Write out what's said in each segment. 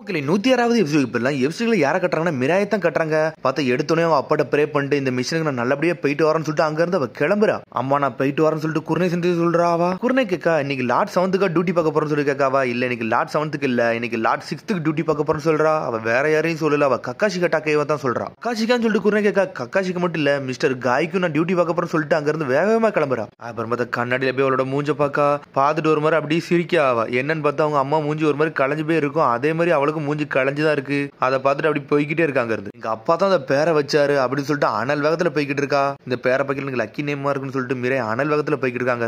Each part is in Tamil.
மக்களே 106வது எபிசோட் இப்பெல்லாம் எபிசோட்ல யாரை கட்டுறாங்கன்னா மிராயை தான் கட்டுறாங்க. பார்த்தா எடுத்தோடனே அவன் அப்பாட்ட ப்ரே பண்ணிட்டு இந்த மிஷனுக்கு நான் நல்லபடியா போயிட்டு வரேன்னு சொல்லிட்டு அங்க இருந்து அவ கிளம்புறா. அம்மா நான் போயிட்டு வரேன்னு சொல்லிட்டு குர்னை சென்று சொல்றாவா. குர்னை கேக்கா இன்னைக்கு லார்ட் 7க்கு டியூட்டி பார்க்க போறேன்னு சொல்லி கேட்காவா. இல்ல இன்னைக்கு லார்ட் 7க்கு இல்ல இன்னைக்கு லார்ட் 6க்கு டியூட்டி பார்க்க போறேன்னு சொல்றா. அவ வேற யாரையும் சொல்லல, அவ கக்காஷி கட்டாக்கையவ தான் சொல்றா. கக்காஷிக்கான்னு சொல்லிட்டு குர்னை கேக்கா கக்காஷிக்கு மட்டும் இல்ல மிஸ்டர் காய்க்கும் நான் டியூட்டி பார்க்க போறேன்னு சொல்லிட்டு அங்க இருந்து வேகமா கிளம்புறா. அப்புறம் பார்த்தா கண்ணாடியில போய் அவளோட மூஞ்ச பாக்கா பாத்துட்டு ஒரு மாதிரி அப்படியே சிரிக்க ஆவா. என்னன்னு பார்த்தா அவங்க அம்மா மூஞ்சி ஒரு மாதிரி களைஞ்சு போய் இருக்கும். அதே மாதிரி அவளுக்கு மூஞ்சி களைஞ்சுதான் இருக்கு. அதை பார்த்துட்டு அப்படி போய்கிட்டே இருக்காங்க. எங்க அப்பா தான் அந்த பேரை வச்சாரு அப்படின்னு சொல்லிட்டு அனல் வேகத்துல போய்கிட்டு இருக்கா. இந்த பேரை பக்கத்துல லக்கி நேமா இருக்குன்னு சொல்லிட்டு மிரே அனல் வேகத்துல போய்கிட்டு இருக்காங்க.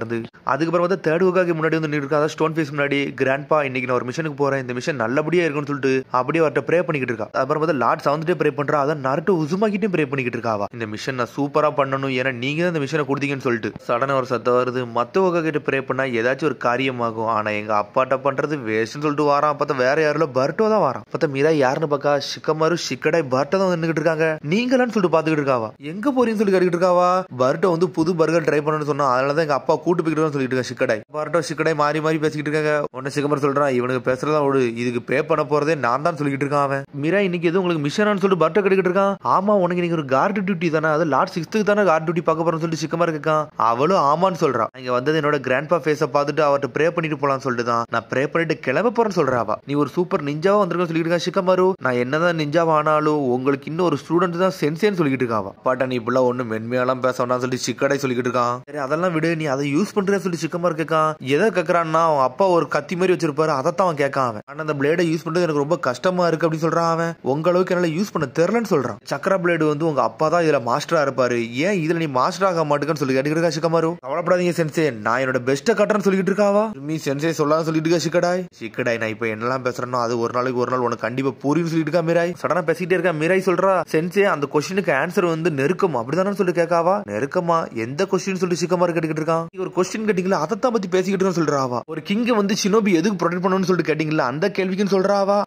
அதுக்கப்புறம் வந்து தேர்ட் ஓகாக்கு முன்னாடி வந்து நின்று இருக்கா. ஸ்டோன் ஃபேஸ் முன்னாடி கிராண்ட்பா இன்னைக்கு நான் ஒரு மிஷனுக்கு போறேன், இந்த மிஷன் நல்லபடியா இருக்குன்னு சொல்லிட்டு அப்படியே அவர்கிட்ட ப்ரே பண்ணிக்கிட்டு இருக்கா. அப்புறம் வந்து லார்ட் 7 ப்ரே பண்றா. அதான் நருட்டோ உசுமாக்கிட்டே ப்ரே பண்ணிக்கிட்டு இருக்காவா. இந்த மிஷன் நான் சூப்பரா பண்ணணும், ஏன்னா நீங்க தான் இந்த மிஷனை கொடுத்தீங்கன்னு சொல்லிட்டு சடனா ஒரு சத்தம் வருது. மத்த ஓகா கிட்ட ப்ரே பண்ணா ஏதாச்சும் ஒரு காரியமாகும். ஆனா எங்க அப்பாட்ட பண்றது வேஸ்ட்னு சொல்லிட்டு வாரான். பார்த்தா வேற யாருல பர்ட்டோ தான் வாரான். பார்த்தா மீரா யாருன்னு பாக்கா ஷிக்கமாரு ஷிக்கடாய் பர்ட்டோ தான் நின்னுட்டு இருக்காங்க. நீங்களான்னு சொல்லிட்டு பாத்துக்கிட்டு இருக்காவா. எங்க போறீங்கன்னு சொல்லி கேட்டுக்கிட்டு இருக்காவா. பர்ட்டோ வந்து புது பர்கர் ட்ரை பண்ணணும்னு சொன்னா அதனாலதான் எங்க அப்பா கூட்டு போய்கிட்டு சொல்லிட்டு இருக்காங்க. ஷிக்கடாய் பர்ட்டோ ஷிக்கடாய் மாறி மாறி பேசிக்கிட்டு இருக்காங்க. உடனே ஷிக்கமாரு சொல்றான் இவனுக்கு பேசுறதா ஒரு இதுக்கு பே பண்ண போறதே நான் தான் சொல்லிட்டு இருக்கான். அவன் மீரா இன்னைக்கு எதுவும் உங்களுக்கு மிஷனான்னு சொல்லிட்டு பர்ட்டோ கேட்டுக்கிட்டு இருக்கான். ஆமா உனக்கு நீங்க ஒரு கார்டு டியூட்டி தானே, அது லார்ட் 6க்கு தானே கார்டு டியூட்டி பார்க்க போறேன்னு சொல்லிட்டு ஷிக்கமாரு இருக்கான். அவளும் ஆமான்னு சொல்றா. இங்க வந்தது என்னோட கிராண்ட்பா ஃபேஸ பார்த்துட்டு அவர்கிட்ட ப்ரே பண்ணிட்டு போலான்னு சொல்லிட்டு தான் நான் ப்ரே பண்ணிட்டு கிளம்ப போறேன்னு சொல்றாவா. நீ ஒரு சூப்பர் நிஞ்சாவா வந்திருக்கன்னு சொல்லிட்டு இருக்கா ஷிக்கமாரு. நான் என்னதான் நிஞ்சாவா ஆனாலும் உங்களுக்கு இன்னும் ஒரு ஸ்டூடெண்ட் தான் சென்சேன்னு சொல்லிட்டு இருக்காவா. பாட்டா நீ இப்பெல்லாம் ஒண்ணு மென்மையெல்லாம் பேச வேண்டாம் சொல்லி சிக்கடை சொல்லிட்டு இருக்கான். சரி அதெல்லாம் விடு, நீ அதை யூஸ் பண்றேன்னு சொல்லி சிக்கமாரு கேட்கான். எதை கேட்கறான்னா அவன் அப்பா ஒரு கத்தி மாதிரி வச்சிருப்பாரு, அதைத்தான் அவன் கேட்கான். அவன் ஆனா அந்த பிளேடை யூஸ் பண்றது எனக்கு ரொம்ப கஷ்டமா இருக்கு அப்படின்னு சொல்றான். அவன் உங்களுக்கு என்னால யூஸ் பண்ண தெரியலன்னு சொல்றான். சக்கர பிளேடு வந்து உங்க அப்பா தான் இதுல மாஸ்டரா இருப்பாரு, ஏன் இதுல நீ மாஸ்டர் ஆக மாட்டேன்னு சொல்லி கேட்டுக்கிட்டு இருக்கா சிக்கமாரு. கவலைப்படாதீங்க சென்சே, நான் என்னோட பெஸ்ட்டை கட்டுறேன்னு சொல்லிட்டு இருக்காவா. நீ சென்சே சொல்லான்னு சொல்லிட்டு இருக்கா சிக்கடாய். சிக்கடாய் நான் இப்ப என்னெல்லாம் பேசுறேன்னா அது ஒரு நாளைக்கு ஒரு நாள் உனக்கு கண்டிப்பா புரியும் சொல்லிட்டு இருக்கா மிராய். சடனா பேசிட்டே இருக்கா. மிராய் சொல்றா சென்சே அந்த கொஸ்டினுக்கு ஆன்சர் வந்து நெருக்கம் அப்படிதானு சொல்லி கேட்காவா. நெருக்கமா எந்த கொஸ்டின் சொல்லிட்டு சிக்கமாரு கேட்டுக்கிட்டு இருக்கான். ஒரு கொஸ்டின் கேட்டீங்களா அதைத்தான் பத்தி பேசிக்கிட்டு இருக்கேன்னு சொல்றாவா. ஒரு கிங் வந்து ஷினோபி எதுக்கு ப்ரொடெக்ட் பண்ணணும்னு சொல்லிட்டு கேட்டீங்களா அந்த கேள்விக்குன்னு சொல்றாவா.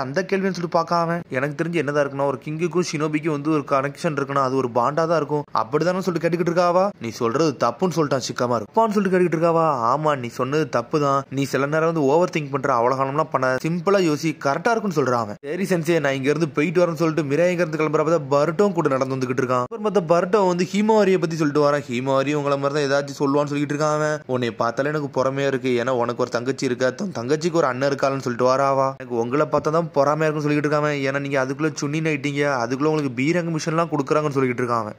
அந்த கேள்வின்னு சொல்லிட்டு பார்க்காம எனக்கு தெரிஞ்சு என்னதான் இருக்குன்னா ஒரு கிங்குக்கும் ஷினோபிக்கும் வந்து ஒரு கனெக்ஷன் இருக்குன்னா அது ஒரு பாண்டா தான் இருக்கும் அப்படிதானு சொல்லிட்டு கேட்டுக்கிட்டு இருக்காவா. நீ சொல்றது தப்புன்னு சொல்லிட்டான் சிக்கமாரு. தப்பான்னு சொல்லிட்டு கேட்டுக்கிட்டு இருக்காவா. ஆமா நீ சொன்னது தப்பு தான், நீ சில நேரம் வந்து ஓவர் திங்க் பண்ற, அவ்வளவு பண்ண சிம்பிளா யோசி கரெக்டா இருக்குன்னு சொல்றாங்க. சரி சென்சே நான் இங்க இருந்து போயிட்டு வரேன்னு சொல்லிட்டு மிராய் இங்க இருந்து கிளம்புறப்ப பர்ட்டோம் கூட நடந்து வந்துகிட்டு இருக்கான். அப்புறம் பர்ட்டோ வந்து ஹீமாரியை பத்தி சொல்லிட்டு வரேன். ஹீமாரி உங்களை மாதிரி தான் ஏதாச்சும் சொல்லுவான்னு சொல்லிட்டு இருக்கான். உன்னை பார்த்தாலே எனக்கு பொறாமையா இருக்கு, ஏன்னா உனக்கு ஒரு தங்கச்சி இருக்கா, தங்கச்சிக்கு ஒரு அண்ணன் இருக்கான்னு சொல்லிட்டு வராவா. எனக்கு உங்களை பார்த்தா தான் பொறாமையா இருக்குன்னு சொல்லிட்டு இருக்காங்க. ஏன்னா நீங்க அதுக்குள்ள சுண்ணி நைட்டீங்க, அதுக்குள்ள உங்களுக்கு பீரங்க மிஷன் எல்லாம் கொடுக்குறாங்கன்னு சொல்லிட்டு இருக்காங்க.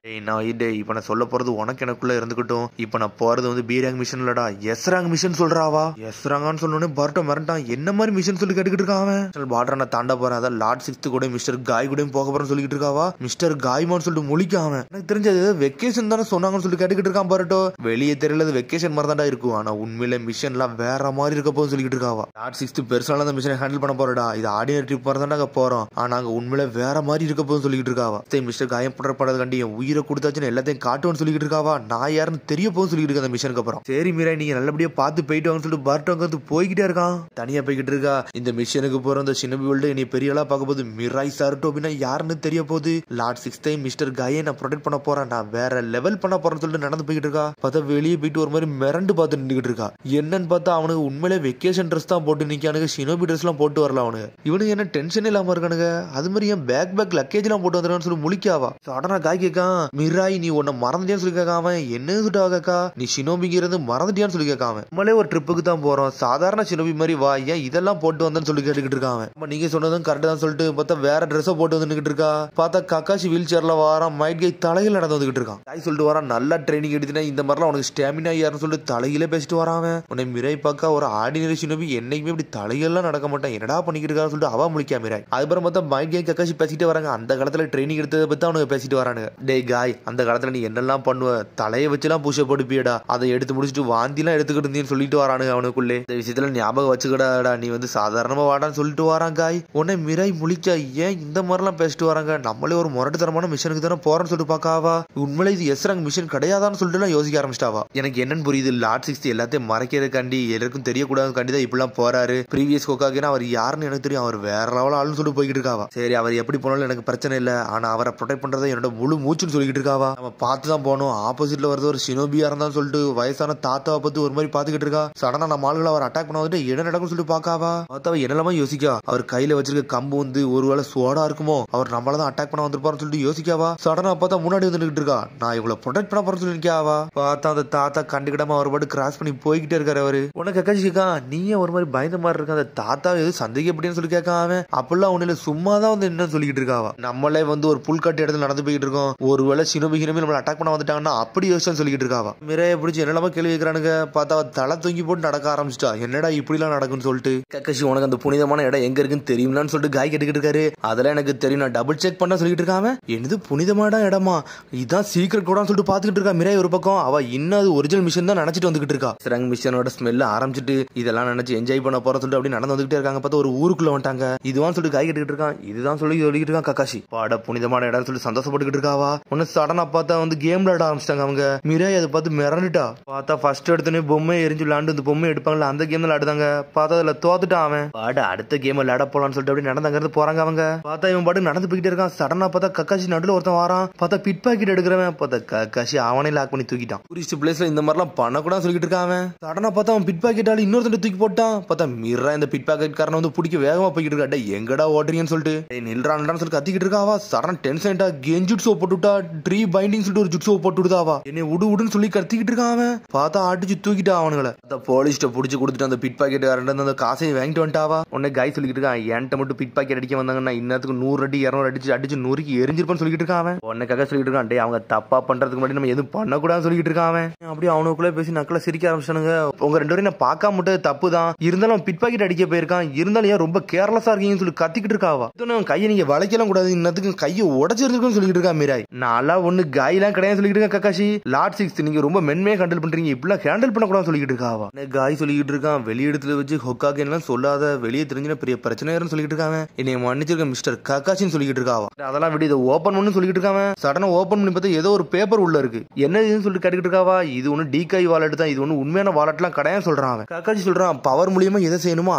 இப்ப நான் சொல்ல போறது உனக்கு எனக்குள்ள இருந்துகிட்டும். இப்ப நான் போறது வந்து பீரங்க மிஷன் இல்லடா எஸ்ராங் மிஷன் சொல்றாவா. எஸ்ராங்கான்னு சொன்னோடனே பர்ட்டோ மிரண்டான். என்ன மாதிரி மிஷன் சொல்லி கேட்டுக்கிட்டு இருக்கான். பார்டர் நான் தாண்ட போறேன், அதான் லார்ட் 6 கூட மிஸ்டர் காய் கூட போக போறேன்னு சொல்லிட்டு இருக்காவா. மிஸ்டர் காய்மான்னு சொல்லிட்டு முழிக்காம எனக்கு தெரிஞ்சது வெக்கேஷன் தானே சொன்னாங்கன்னு சொல்லி கேட்டுக்கிட்டு இருக்கான் பர்ட்டோ. வெளியே தெரியல வெக்கேஷன் மாதிரி தான்டா இருக்கும், ஆனா உண்மையில மிஷன் எல்லாம் வேற மாதிரி இருக்க போது சொல்லிட்டு இருக்காவா. லார்ட் 6 பெருசால அந்த மிஷனை ஹேண்டில் பண்ண போறடா, இது ஆர்டினரி ட்ரிப் மாதிரி தானே போறோம், ஆனா அங்க உண்மையில வேற மாதிரி இருக்க போது சொல்லிட்டு இருக்காவா. மிஸ்டர் காயம் பண்றது கண்டி என் உயிரை கொடுத்தாச்சுன்னு எல்லாத்தையும் காட்டுவோன்னு சொல்லிட்டு இருக்காவா. நான் யாருன்னு தெரிய போகும்னு சொல்லிட்டு இருக்கேன் அந்த மிஷனுக்கு அப்புறம். சரி மீரா நீங்க நல்லபடியா பார்த்து போயிட்டு வாங்கன்னு சொல்லிட்டு பர்ட்டோ அங்க போய்கிட்டே இருக்கான். தனியா போய்கிட்டு இருக்கா. இந்த மிஷனுக்கு போற அந்த ஷினோபி வேர்ல்டு நீ பெரிய ஆளா பார்க்க போது மிராய் சார்ட்டோ அப்படின்னா யாருன்னு தெரிய போகுது. லார்ட் 6 டைம் மிஸ்டர் காயை நான் ப்ரொடெக்ட் பண்ண போறேன், நான் வேற லெவல் பண்ண போறேன்னு சொல்லிட்டு நடந்து போய்கிட்டு இருக்கா. பார்த்தா வெளியே போயிட்டு ஒரு மாதிரி மிரண்டு பார்த்து நின்றுகிட்டு இருக்கா. என்னன்னு பார்த்தா அவனுக்கு உண்மையிலே வெக்கேஷன் ட்ரெஸ் தான் போட்டு நிக்கானுங்க, ஷினோபி ட்ரெஸ் எல்லாம் போட்டு வரல அவனுக்கு. இவனுக்கு என்ன டென்ஷன் இல்லாம இருக்கானுங்க. அது மாதிரி என் பேக் லக்கேஜ் எல்லாம் போட்டு வந்துருக்கான்னு சொல்லி முழிக்காவா. சடனா காய் கேட்கான். மிராய் நீ உன்னை மறந்துட்டியான்னு சொல்லி கேட்காம என்ன சொல்லிட்டு நீ ஷினோபிங்கிறது மறந்துட்டியான்னு சொல்லி கேட்காம நம்மளே ஒரு ட்ரிப்புக்கு தான் போறோம், சாதாரண ஷினோபி மாதிரி வா, ஏன் இதெல்லாம் போட்டு வந்தேன்னு சொல்லி கேட்டுக்கிட்டு இருக்கான். நீங்க சொன்னதும் கரெக்ட் தான் சொல்லிட்டு பார்த்தா வேற ட்ரெஸ் போட்டு வந்துட்டு இருக்கா. பார்த்தா கக்காஷி வீல் சேர்ல வாரான், மைட் கை தலையில் நடந்து வந்துகிட்டு இருக்கான். காய் சொல்லிட்டு வரான் நல்லா ட்ரைனிங் எடுத்துனா இந்த மாதிரிலாம் உனக்கு ஸ்டாமினா யாருன்னு சொல்லிட்டு தலையிலே பேசிட்டு வரான். உன்னை மிராய் பார்க்க ஒரு ஆர்டினரி ஷினோபி என்னைக்குமே இப்படி தலையெல்லாம் நடக்க மாட்டான், என்னடா பண்ணிக்கிட்டு இருக்கான்னு சொல்லிட்டு அவ முழிக்கா மிராய். அதுக்கப்புறம் பார்த்தா மைட் கை கக்காஷி பேசிட்டு வராங்க. அந்த காலத்துல ட்ரைனிங் எடுத்ததை பத்தி அவனுக்கு பேசிட்டு வரானுங்க. டே காய் அந்த காலத்துல நீ என்னெல்லாம் பண்ணுவ, தலையை வச்சுலாம் பூஷ போடுப்பியடா, அதை எடுத்து முடிச்சுட்டு வாந்தி எல்லாம் எடுத்துக்கிட்டு இருந்தீன்னு சொல்லிட்டு வரானுங்க அவனுக்குள்ளே. இந்த விஷயத்துல ஞாபகம் வச்சுக்கடாடா, நீ வந்து சாதாரணமா வாடான்னு சொல்லிட்டு வரான் காய். உன்னை மிராய் முழிக்கா. ஏன் இந்த மாதிரிலாம் பேசிட்டு வராங்க, நம்மளே ஒரு முரட்டுத்தரமான மிஷனுக்கு தானே போறேன்னு சொல்லிட்டு பாக்காவா. உண்மையில இது எஸ்ராங் மிஷன் கிடையாதான்னு சொல்லிட்டு யோசிக்க ஆரம்பிச்சிட்டாவா. எனக்கு என்னன்னு புரியுது, லார்ட் 6 எல்லாத்தையும் மறைக்கிறதுக்காண்டி எல்லாருக்கும் தெரியக்கூடாது கண்டி தான் இப்படிலாம் போறாரு. ப்ரீவியஸ் கோகாக்கினா அவர் யாருன்னு எனக்கு தெரியும், அவர் வேற லெவல் ஆளுன்னு சொல்லிட்டு போய்கிட்டு இருக்காவா. சரி அவர் எப்படி போனாலும் எனக்கு பிரச்சனை இல்லை, ஆனா அவரை ப்ரொடெக்ட் பண்றதை என்னோட முழு மூச்சுன்னு சொல்லிட்டு இருக்காவா. நம்ம பார்த்து தான் போனோம். ஆப்போசிட்ல வருது ஒரு ஷினோபியா இருந்தான்னு சொல்லிட்டு வயசான தாத்தாவை பத்தி ஒரு மாதிரி பாத்துக்கிட்டு இருக்கா. சடனா நம்ம ஆளுகளை அவர் அட்டாக் பண்ண வந்துட்டு என்ன நடக்கும்னு சொல்லிட்டு பாக்காவா. பார்த்தா என்ன என்னெல்லாமோ யோசிக்கா. அவர் கையில வச்சிருக்க கம்பு வந்து ஒருவேளை சோடா இருக்குமோ, அவர் நம்மளதான் அட்டாக் பண்ண வந்திருப்பாருன்னு சொல்லிட்டு யோசிக்காவா. சடனா பார்த்தா முன்னாடி வந்துட்டு இருக்கா. நான் இவ்வளவு ப்ரொடெக்ட் பண்ண போறேன்னு சொல்லிருக்காவா. பார்த்தா அந்த தாத்தா கண்டுக்கிடாம அவர் பாட்டு கிராஸ் பண்ணி போய்கிட்டே இருக்காரு. அவரு உனக்கு கக்காஷி கேக்கா, நீயே ஒரு மாதிரி பயந்த மாதிரி இருக்க, அந்த தாத்தா எது சந்தேகப்படின்னு சொல்லி கேட்காம, அப்படிலாம் ஒண்ணு இல்ல, சும்மாதான் வந்து என்ன சொல்லிட்டு இருக்காவா. நம்மளே வந்து ஒரு புல்காட்டு இடத்துல நடந்து போயிட்டு இருக்கோம், ஒருவேளை சினோபி நம்மள அட்டாக் பண்ண வந்துட்டாங்கன்னா அப்படி யோசிச்சு சொல்லிட்டு இருக்காவா. மிரையை பிடிச்சி என்னெல்லாம கேள்வி கேட்கறானுங்க. பார்த்தா தலை தூங்கி போட்டு நடக்க ஆரம்பிச்சிட்டா. என்னடா இப்படி எல்லாம் நடக்குன்னு சொல்லிட்டு. கக்காஷி உனக்கு அந்த புனிதமான இடம் எங்க இருக்குன்னு தெரியும்லான்னு சொல்லிட்டு காய் கேட்டுக்கிட்டு இருக்காரு. அதெல்லாம் எனக்கு தெரியும், நான் டபுள் செக் பண்ண சொல்லிட்டு இருக்காம. என்னது புனிதமான இடமா, இதான் சீக்கிரட் கூட சொல்லிட்டு பாத்துக்கிட்டு இருக்கா மிரை ஒரு பக்கம். அவ இன்னும் அது ஒரிஜினல் மிஷன் தான் நினைச்சிட்டு வந்துகிட்டு இருக்கா. ஸ்ரங் மிஷனோட ஸ்மெல்ல ஆரம்பிச்சிட்டு இதெல்லாம் நினைச்சு என்ஜாய் பண்ண போற சொல்லிட்டு அப்படி நடந்து வந்துகிட்டே இருக்காங்க. பார்த்தா ஒரு ஊருக்குள்ள வந்துட்டாங்க. இதுவான் சொல்லிட்டு காய் கேட்டுக்கிட்டு இருக்கான். இதுதான் சொல்லி சொல்லிட்டு இருக்கான் கக்காஷி. பாட புனிதமான இடம் சொல்லி சந்தோஷப்பட்டுக்கிட்டு இருக்காவா. உன்ன சடனா பார்த்தா வந்து கேம் விளையாட ஆரம்பிச்சிட்டாங்க அவங்க. மிரை அதை பார்த்து மிரண்டுட்டா. பார்த்தா ஃபர்ஸ்ட் எடுத்தோடனே பொம்மை எரிஞ்சு விளையாண்டு இந்த பொம்மை எடுப்பாங்கல்ல, அந்த கேம் விளையாடுதாங்க. பார்த்தா அதுல தோத்துட்டான் அவன். பாட அடுத்த கேம் விளையாட போலான்னு சொல்லிட்டு அப்படி நடந்தாங்க போறாங்க அவங்க. பார்த்தா இவன் பாட்டு நடந்து போயிட்டே இருக்கான். சடனா பார்த்தா கக்காஷி நடுவில் ஒருத்தன் வாரான். பார்த்தா பிட் பாக்கெட் எடுக்கிறவன். பார்த்தா கக்காஷி அவனே லாக் பண்ணி தூக்கிட்டான். டூரிஸ்ட் பிளேஸ்ல இந்த மாதிரிலாம் பண்ணக்கூடாது சொல்லிட்டு இருக்கான். சடனா பார்த்தா அவன் பிட் பாக்கெட்டால இன்னொருத்தன் தூக்கி போட்டான். பார்த்தா மிரா இந்த பிட் பாக்கெட் காரனை வந்து பிடிக்க வேகமா போய்கிட்டு இருக்கா. எங்கடா ஓடுறீங்கன்னு சொல்லிட்டு நில்றான்னு சொல்லி கத்திக்கிட்டு இருக்காவா. சரண் டென்ஷன் ஆயிட்டா. கெஞ்சுட்ஸோ போட்டுட்டா, ட்ரீ பைண்டிங் சொல்லிட்டு ஒரு ஜுட்ஸோ போட்டு விடுதாவா. என்னை உடுன்னு சொல்லி கத்திக்கிட்டு இருக்கான். பார்த்தா அடிச்சு தூக்கிட்டா அவனுங்களை. போலீஸ்ட புடிச்சு கொடுத்துட்டு அந்த பிட் பாக்கெட் அந்த காசையும் வாங்கிட்டு வந்துட்டாவா. உடனே காய் சொல்லிட்டு இருக்கான், என்கிட்ட மட்டும் பிட் பாக்கெட் அடிக்க வந்தாங்கன்னா இன்னத்துக்கு 100 அடி 200 அடிச்சு நூறுக்கு எரிஞ்சிருப்பான்னு சொல்லிட்டு இருக்கான். உடனே சொல்லிட்டு இருக்கான், டே அவங்க தப்பா பண்றதுக்கு முன்னாடி நம்ம எதுவும் பண்ணக்கூடாதுன்னு சொல்லிட்டு இருக்கான். அப்படியே அவனுக்குள்ள பேசி நக்கல சிரிக்க ஆரம்பிச்சானுங்க. உங்க 2 பேரும் நான் பார்க்காம மட்டும் தப்பு தான், இருந்தாலும் பிட் பாக்கெட் அடிக்க போயிருக்கான், இருந்தாலும் ஏன் ரொம்ப கேர்லெஸ்ஸா இருக்கீங்கன்னு சொல்லி கத்திக்கிட்டு இருக்காவா. கையை நீங்க வளைக்கலாம் கூடாது, இன்னத்துக்கு கையை உடச்சிருக்குன்னு சொல்லிட்டு இருக்கா மிராய். நாளா ஒண்ணு காயெல்லாம் கிடையாது சொல்லிட்டு இருக்கா கக்காஷி. லார்ட் 6 நீங்க ரொம்ப மென்மையா ஹேண்டில் பண்றீங்க, இப்படிலாம் ஹேண்டில் பண்ணக்கூடாது சொல்லிட்டு இருக்காவா. காய் சொல்லிட்டு இருக்கான், வெளியிடத்துல வச்சு ஹொக்காக்கு எல்லாம் சொல்லாத, வெளியே தெரிஞ்சுனா பெரிய பிரச்சனை சொல்லிட்டு இருக்காங்க. என்னை மன்னிச்சிருக்க மிஸ்டர் கக்காஷின்னு சொல்லிட்டு இருக்காவா. அதெல்லாம் விட இதை ஓபன் பண்ணு சொல்லிட்டு இருக்காங்க. சடனா ஓபன் பண்ணி பார்த்தா ஏதோ ஒரு பேப்பர் உள்ள இருக்கு. என்ன இதுன்னு சொல்லிட்டு கேட்டுக்கிட்டு இருக்காவா. இது ஒண்ணு டிகாய் வாலெட் தான், இது ஒண்ணு உண்மையான வாலெட்லாம் கிடையாது சொல்றான். கக்காஷி சொல்றான், பவர் மூலியமா எதை செய்யணுமோ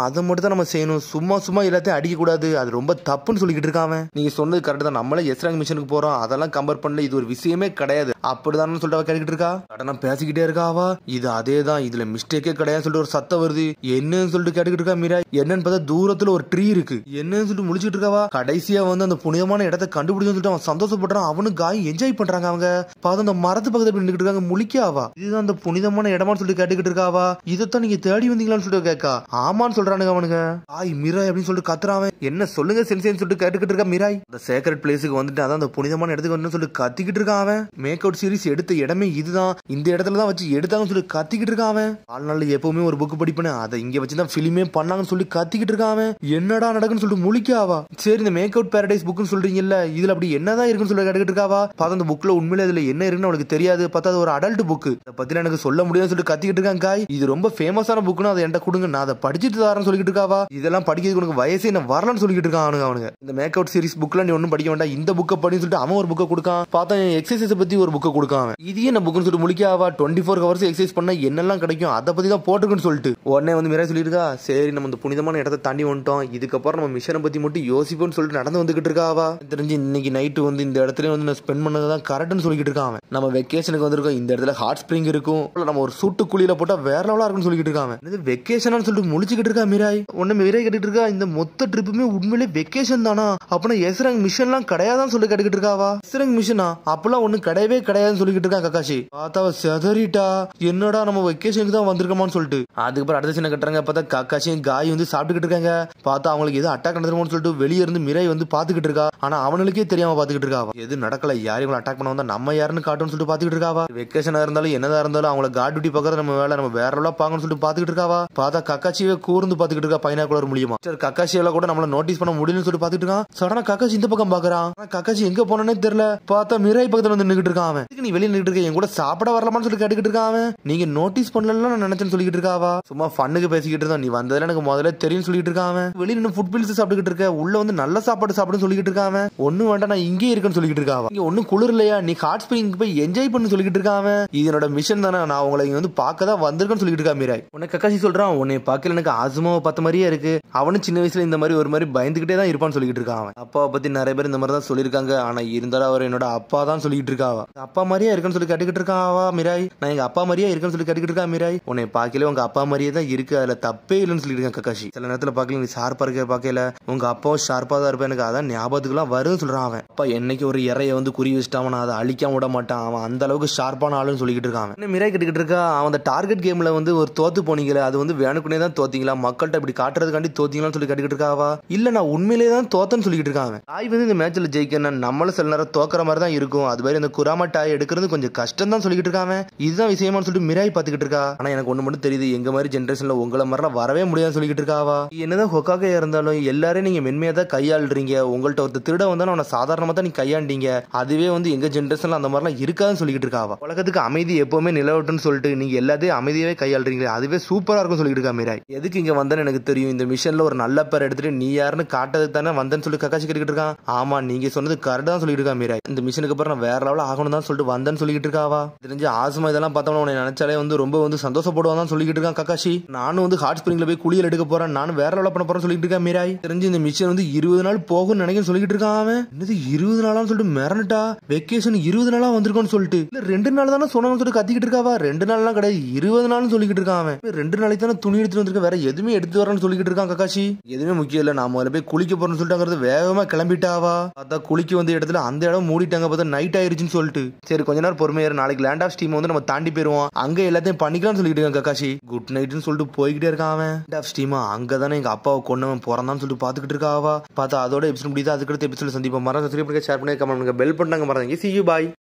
அதை மட்டும் தான் நம்ம செய்யணும், சும்மா எல்லாத்தையும் அடிக்க கூடாது, அது ரொம்ப தப்புன்னு சொல்லிட்டு இருக்காங்க. நீங்க சொன்னது கரெக்ட் தான், நம்மளே எஸ்ராங் மிஷனுக்கு போறோம், அதெல்லாம் கம்பேர் பண்ணல, இது ஒரு விஷயமே கிடையாது அப்படிதான் சொல்லிட்டு கேட்டுக்கிட்டு இருக்கா. சடனா பேசிக்கிட்டே இருக்காவா. இது அதே தான், இதுல மிஸ்டேக்கே கிடையாது சொல்லிட்டு ஒரு சத்தம் வருது. என்னன்னு சொல்லிட்டு கேட்டுக்கிட்டு இருக்கா மீரா. என்னன்னு பார்த்தா தூரத்துல ஒரு ட்ரீ இருக்கு. என்னன்னு சொல்லிட்டு முடிச்சிட்டு இருக்காவா. கடைசியா வந்து அந்த புனிதமான இடத்தை கண்டுபிடிச்சு சொல்லிட்டு அவன் சந்தோஷப்படுறான். அவனும் காய் என்ஜாய் பண்றாங்க அவங்க. பார்த்து அந்த மரத்து பக்கத்துல நின்றுட்டு இருக்காங்க. முழிக்காவா, இதுதான் அந்த புனிதமான இடமான்னு சொல்லிட்டு கேட்டுக்கிட்டு இருக்காவா. இதைத்தான் நீங்க தேடி வந்தீங்களான்னு சொல்லிட்டு கேட்கா. ஆமான்னு சொல்றானுங்க அவனுங்க. ஆய் மிராய் அப்படின்னு சொல்லிட்டு கத்துறான். என்ன சொல்லுங்க சென்சேன்னு சொல்லிட்டு கேட்டுக்கிட்டு இருக்கா மிராய். அந்த சேக்ரெட் பிளேஸுக்கு வந்துட்டு அதான் அந்த புனிதமான இடத்துக்கு வந்து சொல்லிட்டு கத்திக்கிட்டு இருக்கான். மேக் அவுட் சீரிஸ் எடுத்த இடமே இதுதான், இந்த இடத்துல தான் வச்சு எடுத்தாங்கன்னு சொல்லி கத்திக்கிட்டு இருக்கான். வாழ்நாள் எப்பவுமே ஒரு புக் படிப்பேன், அதை இங்க வச்சுதான் பிலிமே பண்ணாங்கன்னு சொல்லி கத்திக்கிட்டு இருக்கான். என்னடா நடக்குன்னு சொல்லிட்டு முழிக்காவா. சரி இந்த மேக் அவுட் பாரடைஸ் புக்னு சொல்றீங்கல்ல, இதுல அப்படி என்னதான் இருக்குன்னு சொல்லி கேட்டுக்கிட்டு இருக்காவா. பார்த்தா அந்த புக்ல உண்மையில இதுல என்ன இருக்குன்னு அவனுக்கு தெரியாது. பார்த்தா ஒரு அடல்ட் புக், அதை பத்தி எனக்கு சொல்ல முடியாதுன்னு சொல்லிட்டு கத்திக்கிட்டு இருக்கான். காய் இது ரொம்ப ஃபேமஸான புக்னு அதை என்கிட்ட கொடுங்க, நான் அதை படிச்சுட்டு தரேன்னு சொல்லிட்டு இருக்காவா. இதெல்லாம் படிக்கிறதுக்கு உனக்கு வயசே என்ன வரலன்னு சொல்லிட்டு இருக்கான் அவனுங்க. இந்த மேக் அவுட் சீரிஸ் புக்ல நீ ஒன்னும் படிக்க வேண்டாம், இந்த புக்கை படின்னு சொல்லிட்டு அவன் ஒரு புக்கை கொடுக்கான். பார்த்தா எக்ஸசைஸ் பத்தி ஒரு புக்கை கொடுக்கான். இது என்ன புக்னு சொல்லிட்டு முழிக்காவா. 24 ஹவர்ஸ் எக்ஸசைஸ் பண்ணா என்னெல்லாம் கிடைக்கும் அதை பத்தி தான் போட்டுருக்குன்னு சொல்லிட்டு உடனே வந்து மிரா சொல்லிட்டு இருக்கா. சரி நம்ம இந்த புனிதமான இடத்தை தாண்டி வந்துட்டோம், இதுக்கப்புறம் நம்ம மிஷனை பத்தி மட்டும் யோசிப்போம்னு சொல்லிட்டு நடந்து வந்துகிட்டு இருக்காவா. தெரிஞ்சு இன்னைக்கு நைட்டு வந்து இந்த இடத்துல வந்து நான் ஸ்பெண்ட் பண்ணதான் கரெக்ட்னு சொல்லிட்டு இருக்கான். நம்ம வெக்கேஷனுக்கு வந்திருக்கோம், இந்த இடத்துல ஹாட் ஸ்பிரிங் இருக்கும், நம்ம ஒரு சூட்டு குழியில போட்டா வேற லெவலா இருக்குன்னு சொல்லிட்டு இருக்காங்க. இது வெக்கேஷன் சொல்லிட்டு முழிச்சுக்கிட்டு இருக்கா மிராய். ஒண்ணு மிராய் கேட்டுட்டு இருக்கா, இந்த மொத்த ட்ரிப்புமே உண்மையிலே வெக்கேஷன் தானா, அப்பனா எஸ்ரங் மிஷன்லாம் கிடையாதான்னு சொல்லி கேட்டுக்கிட்டு இருக்காவா. எஸ்ரங் மிஷனா அப்பெல்லாம் ஒண்ணு கிடையவே கிடையாதுன்னு சொல்லிட்டு இருக்கான் கக்காஷி. பார்த்தாவ செதறிட்டா, என்னடா நம்ம வெக்கேஷனுக்கு தான் வந்திருக்கோமான்னு சொல்லிட்டு. அதுக்கப்புறம் அடுத்த சின்ன கட்டுறாங்க. பார்த்தா கக்காஷியும் காய் வந்து சாப்பிட்டுக்கிட்டு இருக்காங்க. பார்த்தா அவங்களுக்கு எது அட்டாக் நடந்துருமோன்னு சொல்லிட்டு வெளியே இருந்து மிராய் வந்து பாத்துக்கிட்டு இருக்கா. ஆனா அவனுக்கே தெரியாம பாத்துக்கிட்டு இருக்காவா. எது நடக்கல, யாரையும் இவங்களை அட்டாக் பண்ண வந்தா நம்ம யாருன்னு காட்டுன்னு சொல்லிட்டு பாத்துக்கிட்டு இருக்காவா. வெக்கேஷனா இருந்தாலும் என்னதா இருந்தாலும் அவங்கள கார்ட் டியூட்டி பாக்குறது நம்ம வேலை, நம்ம வேற எல்லாம் பாக்கணும்னு சொல்லிட்டு பாத்துக்கிட்டு இருக்காவா. பார்த்தா கக்காச்சியே கூர்ந்து பாத்துக்கிட்டு இருக்கா பைனாகுலர் மூலியமா. கக்காசியால கூட நம்மள நோட்டீஸ் பண்ண முடியும்னு சொல்லிட்டு பாத்துட்டு இருக்கான். சடனா கக்காசி இந்த பக்கம் பாக்குறான். கக்காசி எங்க போனே தெரியல. பார்த்தா மிராய் பக்கத்துல வந்து நின்னுட்டு இருக்கான். நீ வெளியே நின்னுட்டு இருக்க, என் கூட சாப்பிட வரலாமான்னு சொல்லி கேட்டுக்கிட்டு இருக்கான். நீங்க நோட்டீஸ் பண்ணல நான் நினைச்சேன்னு சொல்லிட்டு இருக்காவா. சும்மா ஃபன்னுக்கு பேசிக்கிட்டு இருந்தா, நீ வந்ததுல எனக்கு முதல்ல தெரியும் சொல்லிட்டு இருக்கான். வெளியே நின்று ஃபுட் பில்ஸ் சாப்பிட்டுக்கிட்டு இருக்க, உள்ள வந்து நல்ல சாப்பாடு சாப்பிடுன்னு சொல்லிட்டு இருக்கான். ஒண்ணு வேண்டாம் நான் இங்கே இருக்கேன்னு சொல்லிட்டு இருக்காவா. இங்க ஒன்னும் குளிர் இல்லையா, நீ ஹாட் ஸ்பிரிங் போய் என்ஜாய் பண்ணு சொல்லிட்டு இருக்கான். இதனோட மிஷன் தானே, நான் உங்களை இங்க வந்து பார்க்க தான் வந்திருக்கேன்னு சொல்லிட்டு இருக்கா மிராய். உன்னை கக்காசி சொல்றான், உன்னை பார்க்கல எனக்கு ஆசுமாவை பார்த்த மாதிரியே இருக்கு, அவனும் சின்ன வயசுல இந்த மாதிரி ஒரு மாதிரி பயந்துகிட்டே தான் இருப்பான்னு சொல்லிட்டு இருக்கான். அப்பாவை பத்தி நிறைய பேர் இந்த மாதிரி தான் சொல்லியிருக்காங்க, ஆனா இருந்தாலும் அவர் என்னோட அப்பா தான் சொல்லிட்டு இருக்காவா. அப்பா மாதிரியே இருக்குன்னு சொல்லி கேட்டுக்கிட்டு இருக்காவா மிராய். நான் எங்க அப்பா மாதிரியே இருக்குன்னு சொல்லி கேட்டுக்கிட்டு இருக்கா மிராய். உன்னை பார்க்கல உங்க அப்பா மாதிரியே தான் இருக்கு, அதுல தப்பே இல்லைன்னு சொல்லிட்டு இருக்கேன் கக்காசி. சில நேரத்துல பாக்கல நீ ஷார்ப்பா இருக்க பாக்கல உங்க அப்பாவும் ஷார்ப்பா தான் இருப்பேன் எனக்கு அதான் ஞாபகத்துக்குலாம் வரும்னு சொல்றான் அவன். அப்பா என்னைக்கு ஒரு இறைய வந்து குறி வச்சுட்டான் நான் அதை அழிக்காம விட மாட்டான் அவன் அந்த அளவுக்கு ஷார்ப்பான ஆளுன்னு சொல்லிக்கிட்டு இருக்கான். என்ன மிராய் கிட்ட இருக்கா அவன் அந்த டார்கெட் கேம்ல வந்து ஒரு தோத்து போனீங்களே அது வந்து வேணுக்குனே தான் தோத்தீங்களா மக்கள்கிட்ட இப்படி காட்டுறதுக்காண்டி தோத்தீங்களான்னு சொல்லி கேட்டுக்கிட்டு இருக்காவா இல்ல நான் உண்மையிலே தான் தோத்தன்னு சொல்லிக்கிட்டு இருக்காங்க. தாய் வந்து இந்த மேட்ச்ல ஜெயிக்கணும் நம்மளும் சில நேரம் தோக்கிற மாதிரி தான் இருக்கும் அது மாதிரி இந்த குராமா டாய் எடுக்கிறது கொஞ்சம் கஷ்டம் தான் சொல்லிக்கிட்டு இருக்காங்க. இதுதான் விஷயமானு சொல்லிட்டு மிராய் பாத்துக்கிட்டு இருக்கா. ஆனா எனக்கு ஒண்ணு மட்டும் தெரியுது எங்க மாதிரி ஜென்ரேஷன்ல உங்களை மாதிரிலாம் வரவே முடியாதுன்னு சொல்லிக்கிட்டு இருக்காவா. என்னதான் ஹொக்காகே இருந்தாலும் எல்லாரும் நீங்க மென்மையா தான் கையாளுறீங்க உங்கள்ட்ட ஒரு திருட வந்தாலும் அவனை சாதாரணமா தான் நீ கையாண்டீங்க அதுவே வந்து எங்க ஜென்ரேஷன்ல அந்த மாதிரிலாம் இருக்காதுன்னு சொல்லிக்கிட்டு இருக்காவா. உலகத்துக்கு அமைதி எப்பவுமே நிலவட்டுன்னு சொல்லிட்டு நீங்க எல்லாத்தையும் அமைதியாவே கையாளுறீங்களே அதுவே சூப்பரா இருக்கும் சொல்லிட்டு இருக்கா மிராய். எதுக்கு இங்க வந்தேன்னு எனக்கு தெரியும் இந்த மிஷன்ல ஒரு நல்ல பேர் எடுத்துட்டு நீ யாருன்னு காட்டுறதுக்கு தானே வந்தேன்னு சொல்லி கக்காசி கேட்டுக்கிட்டு இருக்கான். ஆமா நீங்க சொன்னது கரெக்டா தான் சொல்லிட்டு இருக்கா மிராய். இந்த மிஷனுக்கு அப்புறம் நான் வேற லெவலில் ஆகணும் தான் சொல்லிட்டு வந்தேன்னு சொல்லிட்டு இருக்காவா. தெரிஞ்சு ஆசமா இதெல்லாம் பார்த்தோம்னா உன்னை நினைச்சாலே வந்து ரொம்ப வந்து சந்தோஷப்படுவான் சொல்லிட்டு இருக்கான் கக்காசி. நானும் வந்து ஹாட் ஸ்பிரிங்ல போய் குளியல் எடுக்க போறேன் நானும் வேற லெவல் பண்ண போறேன்னு சொல்லிட்டு இருக்கா மிராய். தெரிஞ்சு இந்த மிஷன் வந்து 20 நாள் போகும்னு நினைக்க சொல்லிட்டு இருக்கான் அவன். என்னது 20 நாளான்னு சொல்லிட்டு மிரண்டா வெக்கேஷன் 20 நாளா வந்திருக்கோன்னு சொல்லிட்டு இல்ல 2 நாள் தானே சொன்னான்னு சொல்லிட்டு கத்திக்கிட்டு இருக்காவா. 2 நாள்லாம் கிடையாது 20 நாள்னு சொல்லிக்கிட்டு இருக்கான் அவன். 2 நாளைக்கு தானே துணி எடுத்துட்டு வந்திருக்க வேற எதுவுமே எடுத்து வரேன்னு சொல்லிக்கிட்டு இருக்கான் கக்காசி. எதுவுமே முக்கியம் இல்ல நான் முதல்ல போய் குளிக்க போறேன்னு சொல்லிட்டாங்கிறது வேகமா கிளம்பிட்டாவா. அதான் குளிக்க வந்த இடத்துல அந்த இடம் மூடிட்டாங்க பார்த்தா நைட் ஆயிருச்சுன்னு சொல்லிட்டு சரி கொஞ்ச நேரம் பொறுமையா நாளைக்கு லேண்ட் ஆஃப் ஸ்டீம் வந்து நம்ம தாண்டி போயிருவோம் அங்க எல்லாத்தையும் பண்ணிக்கலாம்னு சொல்லிட்டு இருக்கான் கக்காசி. குட் நைட்னு சொல்லிட்டு போய்கிட்டே இருக்கான் அவன். லேண்ட் ஆஃப் ஸ்டீமா அங்கதானே எங்க அப்பாவை கொண்டவன் பிறந்தான்னு சொல்லிட்டு பாத்துக்கிட்டு இருக்காவா. பார்த்தா அதோட எபிசோட் முடியுது அதுக்கடுத்து எபிசோட் சந்திப்போம். மரம் சப்ஸ்கிரைப் பண்ணுங்க ஷேர் பண்ணுங்க கமெண்ட் பண்ணுங்க பெல் பண்ணாங்க மறந்துங்க. See you bye.